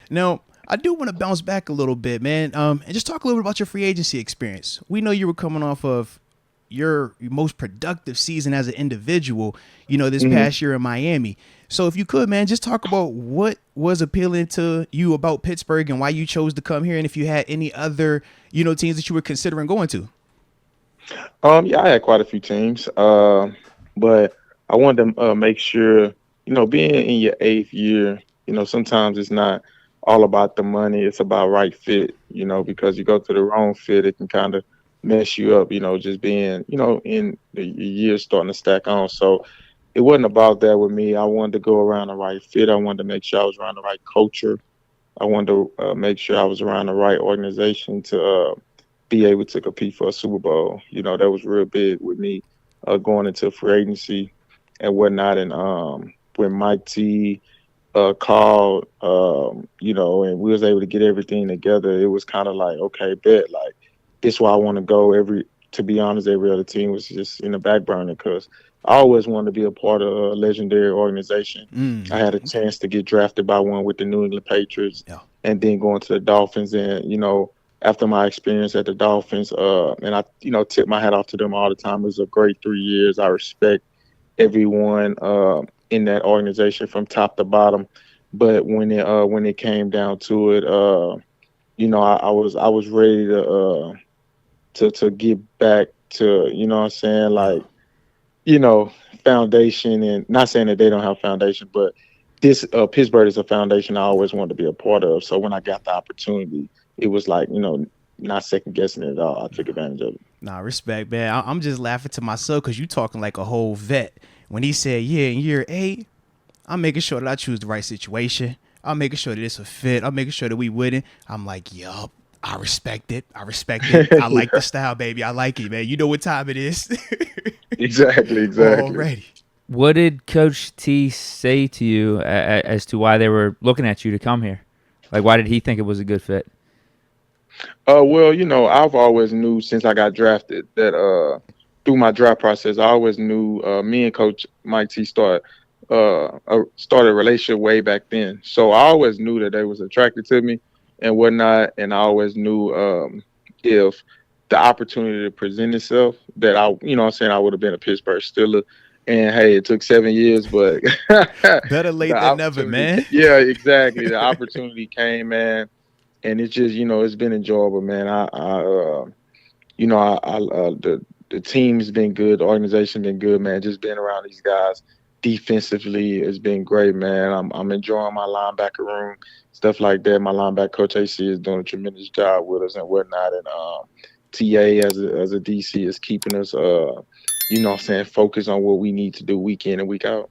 Now, I do want to bounce back a little bit, man, and just talk a little bit about your free agency experience. We know you were coming off of your most productive season as an individual, this Hmm. past year in Miami. So if you could, man, just talk about what was appealing to you about Pittsburgh and why you chose to come here, and if you had any other, teams that you were considering going to. Yeah, I had quite a few teams, but I wanted to make sure, being in your eighth year, sometimes it's not all about the money; it's about right fit. Because you go to the wrong fit, it can kind of mess you up. Just being, in the years starting to stack on. So it wasn't about that with me. I wanted to go around the right fit. I wanted to make sure I was around the right culture. I wanted to make sure I was around the right organization to be able to compete for a Super Bowl. That was real big with me going into free agency and whatnot. And when Mike T called, and we was able to get everything together, it was kind of like, okay, bet, like this why I want to go. To be honest, every other team was just in the back burner because I always wanted to be a part of a legendary organization. I had a Okay. chance to get drafted by one with the New England Patriots, Yeah. and then going to the Dolphins. And after my experience at the Dolphins, and I tip my hat off to them all the time. It was a great 3 years. I respect everyone in that organization from top to bottom. But when it came down to it, I was ready to get back to, what I'm saying, Yeah. like, you know foundation. And not saying that they don't have foundation, but this Pittsburgh is a foundation I always wanted to be a part of. So when I got the opportunity, it was like, not second guessing it at all. I took advantage of it. Nah, respect, man. I'm just laughing to myself because you talking like a whole vet. When he said, yeah, in year 8, I'm making sure that I choose the right situation. I'm making sure that it's a fit. I'm making sure that we wouldn't. I'm like, yup. I respect it. I respect it. I like the Yeah, style, baby. I like it, man. You know what time it is exactly, exactly. already. What did Coach T say to you as to why they were looking at you to come here? Like, why did he think it was a good fit? Well, I've always knew since I got drafted that through my draft process, I always knew me and Coach Mike T started a relationship way back then. So I always knew that they was attracted to me and whatnot, and I always knew if the opportunity to present itself that what I'm saying, I would have been a Pittsburgh Steeler. And hey, it took 7 years, but Better the late than never, man. yeah, exactly. The opportunity came, man, and it's just it's been enjoyable, man. The team's been good, the organization been good, man. Just being around these guys defensively has been great, man. I'm enjoying my linebacker room, stuff like that. My linebacker coach AC is doing a tremendous job with us and whatnot, and TA as a DC is keeping us what I'm saying, focused on what we need to do week in and week out.